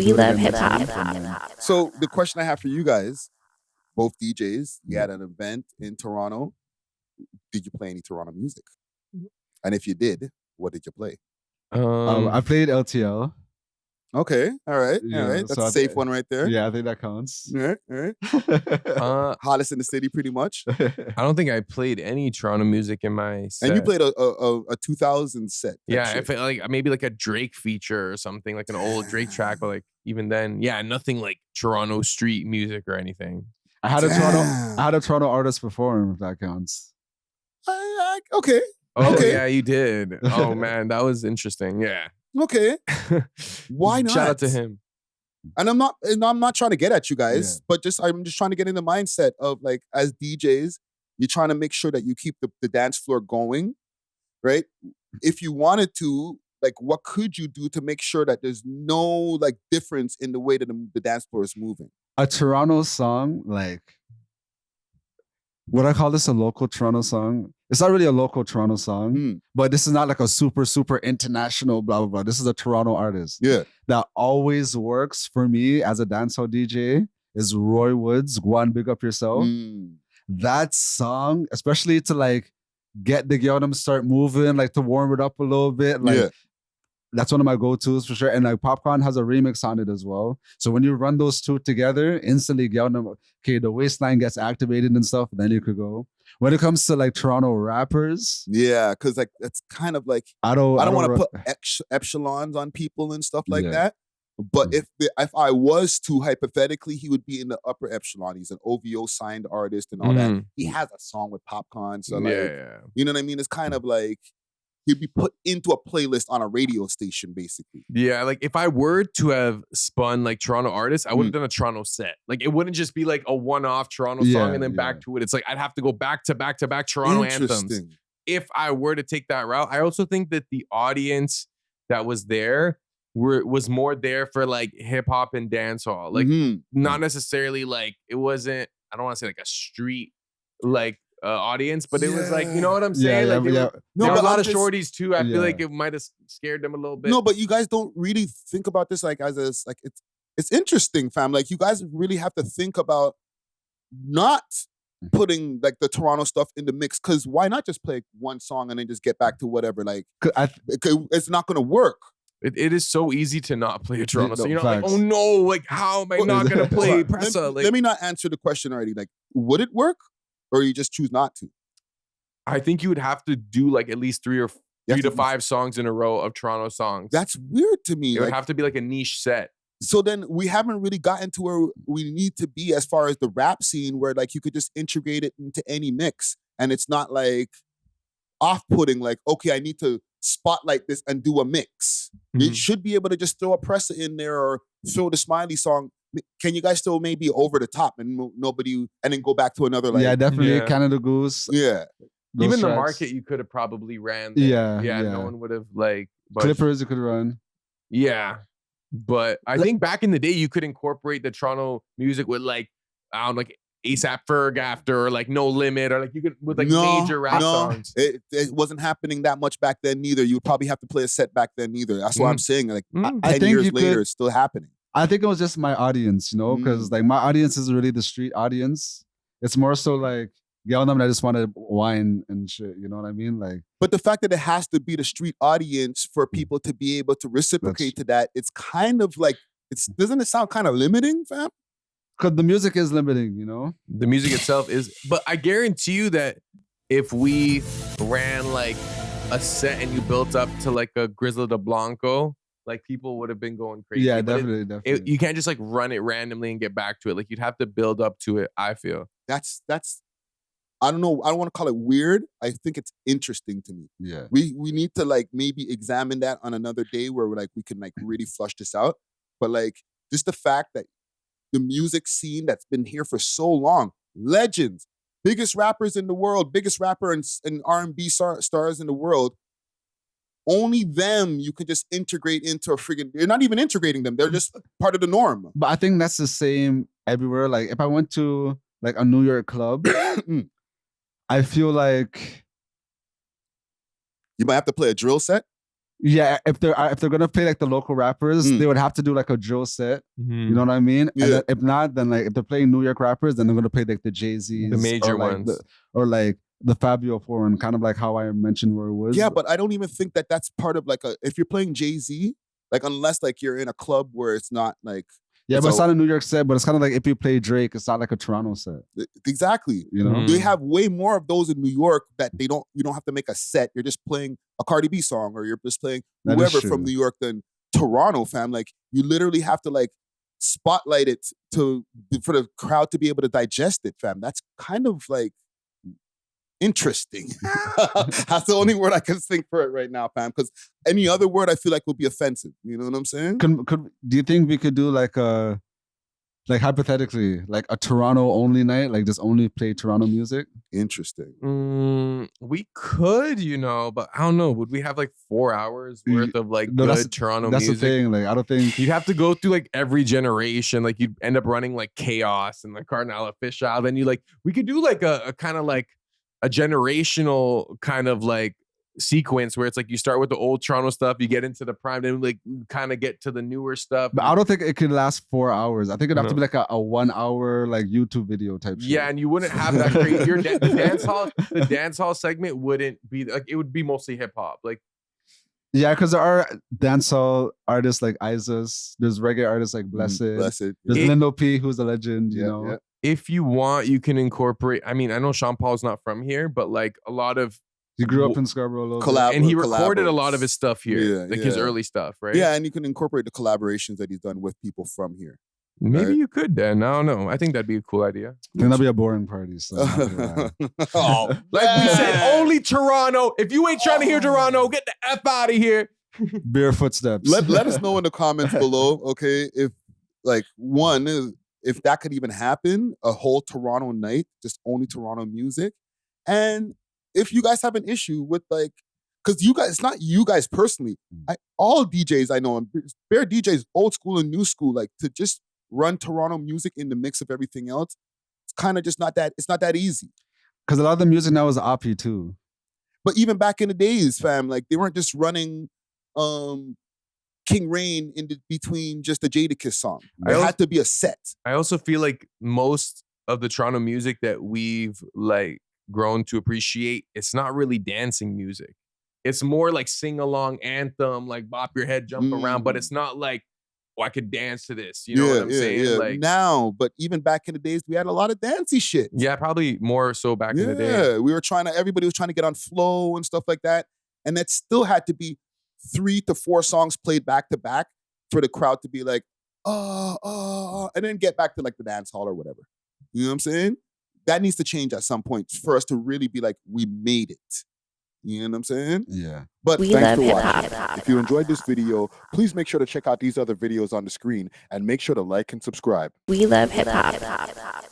We love hip hop. So the question I have for you guys, both DJs, you had an event in Toronto. Did you play any Toronto music? And if you did, what did you play? I played LTL. Okay, all right. That's so a safe one right there. Yeah, I think that counts. All right. Hottest in the city, pretty much. I don't think I played any Toronto music in my set. And you played a 2000 set. Yeah, if it, like maybe like a Drake feature or something, like an old Drake track, but like even then, yeah, nothing like Toronto street music or anything. I had a Toronto artist perform, if that counts. Okay. Oh okay. yeah, you did. Oh man, that was interesting. Yeah. Okay. Why not? Shout out to him. And I'm not trying to get at you guys, but I'm just trying to get in the mindset of like, as DJs, you're trying to make sure that you keep the dance floor going, right? If you wanted to, like, what could you do to make sure that there's no like difference in the way that the dance floor is moving? A Toronto song, like, would I call this a local Toronto song? It's not really a local Toronto song, but this is not like a super, super international blah, blah, blah. This is a Toronto artist. Yeah. That always works for me as a dancehall DJ is Roy Woods, Go on Big Up Yourself. That song, especially to like get the girl to start moving, like to warm it up a little bit. Like that's one of my go-tos for sure. And like Popcorn has a remix on it as well. So when you run those two together, instantly okay, the waistline gets activated and stuff, then you could go. When it comes to like Toronto rappers. Yeah, because like that's kind of like I don't want to put echelons on people and stuff like that. But if I was to, hypothetically, he would be in the upper echelon. He's an OVO signed artist and all that. He has a song with Popcorn. So like, you know what I mean? It's kind of like he'd be put into a playlist on a radio station, basically. Yeah, like if I were to have spun like Toronto artists, I would have done a Toronto set. Like it wouldn't just be like a one-off Toronto song and then back to it. It's like I'd have to go back to back to back Toronto anthems. If I were to take that route, I also think that the audience that was there was more there for like hip hop and dancehall. Like not necessarily like it wasn't, I don't want to say like a street like audience, but it was like, you know what I'm saying? There were a lot of shorties too. I feel like it might have scared them a little bit. No, but you guys don't really think about this like as a, like it's interesting, fam. Like you guys really have to think about not putting like the Toronto stuff in the mix, because why not just play one song and then just get back to whatever? Like it's not going to work. It is so easy to not play a Toronto song. You're not like, oh no, like how am I not going to play Pressa? Let me not answer the question already. Like, would it work? Or you just choose not to? I think you would have to do like at least three to five songs in a row of Toronto songs. That's weird to me. It would have to be like a niche set. So then we haven't really gotten to where we need to be as far as the rap scene, where like you could just integrate it into any mix and it's not like off-putting, like, okay, I need to spotlight this and do a mix. It should be able to just throw a Pressa in there or throw the Smiley song. Can you guys still maybe over the top and nobody, and then go back to another like? Yeah, definitely. Canada Goose. Yeah. Even the market, you could have probably ran there. Yeah. No one would have like. Clippers, you could run. Yeah. But I think back in the day, you could incorporate the Toronto music with like, I don't know, like ASAP Ferg after, or like No Limit, or like you could with like major rap songs. It wasn't happening that much back then neither. You would probably have to play a set back then neither. That's what I'm saying. Like 10 years later, it's still happening. I think it was just my audience, you know, because like my audience is really the street audience. It's more so like, yelling them, I just want to whine and shit. You know what I mean? Like, but the fact that it has to be the street audience for people to be able to reciprocate to that, it's kind of like, doesn't it sound kind of limiting, fam? Because the music is limiting, you know? The music itself is, but I guarantee you that if we ran like a set and you built up to like a Grizzly de Blanco, like people would have been going crazy. Yeah, definitely. You can't just like run it randomly and get back to it. Like you'd have to build up to it, I feel. That's I don't know. I don't want to call it weird. I think it's interesting to me. Yeah. We need to like maybe examine that on another day where we're like we can like really flush this out. But like just the fact that the music scene that's been here for so long, legends, biggest rappers in the world, biggest rapper and R&B stars in the world, only them you could just integrate into a friggin', you're not even integrating them. They're just part of the norm. But I think that's the same everywhere. Like if I went to like a New York club, I feel like you might have to play a drill set. Yeah, if they're gonna play like the local rappers, they would have to do like a Joe set. You know what I mean? Yeah. And then, if not, then like if they're playing New York rappers, then they're gonna play like the Jay-Z's, The major or like ones. or like the Fabio Four, and kind of like how I mentioned Roy Woods. Yeah, but I don't even think that that's part of like if you're playing Jay-Z, like unless like you're in a club where it's not like. Yeah, but it's not a New York set, but it's kind of like if you play Drake, it's not like a Toronto set. Exactly. You know? They have way more of those in New York that you don't have to make a set. You're just playing a Cardi B song, or you're just playing whoever from New York. Than Toronto, fam. Like you literally have to like spotlight it for the crowd to be able to digest it, fam. That's kind of like interesting. That's the only word I can think for it right now, fam. Because any other word I feel like would be offensive. You know what I'm saying? Do you think we could do like hypothetically, like a Toronto only night, like just only play Toronto music? Interesting. We could, but I don't know. Would we have like 4 hours worth of like good Toronto music? That's the thing. Like, I don't think you'd have to go through like every generation. Like you'd end up running like Chaos and like Cardinal Official. Then we could do like a kind of like a generational kind of like sequence where it's like you start with the old Toronto stuff, you get into the prime, then like kind of get to the newer stuff. But I don't think it could last 4 hours. I think it'd have to be like a 1 hour like YouTube video type shit. Yeah, and you wouldn't have that crazy. The dance hall segment wouldn't be like, it would be mostly hip hop. Like, yeah, because there are dancehall artists like Isis. There's reggae artists like Blessed. There's Lindo P, who's a legend. You know. Yeah. If you want, you can incorporate. I mean, I know Sean Paul's not from here, but like a lot of. He grew up in Scarborough a little bit. And he recorded a lot of his stuff here, his early stuff, right? Yeah, and you can incorporate the collaborations that he's done with people from here. Maybe you could then. I don't know. I think that'd be a cool idea. I think that'd be a boring party. So like we said, only Toronto. If you ain't trying to hear Toronto, get the F out of here. Bare footsteps. Let us know in the comments below, okay? If like if that could even happen, a whole Toronto night, just only Toronto music. And if you guys have an issue with like, because you guys, it's not you guys personally. All DJs I know, and bare DJs, old school and new school, like to just run Toronto music in the mix of everything else, it's kind of just not that, it's not that easy. Because a lot of the music now is Oppie too. But even back in the days, fam, like they weren't just running King Rain in between just a Jadakiss song. There had to be a set. I also feel like most of the Toronto music that we've like grown to appreciate, it's not really dancing music. It's more like sing-along anthem, like bop your head, jump around, but it's not like, I could dance to this. You know what I'm saying? Yeah. Like now, but even back in the days, we had a lot of dancey shit. Yeah, probably more so back in the day. Yeah, everybody was trying to get on flow and stuff like that. And that still had to be 3 to 4 songs played back to back for the crowd to be like, and then get back to like the dance hall or whatever. You know what I'm saying? That needs to change at some point for us to really be like, we made it. You know what I'm saying? Yeah. But We thanks love for hip-hop. watching. If you enjoyed this video, please make sure to check out these other videos on the screen and make sure to like and subscribe. We love hip hop.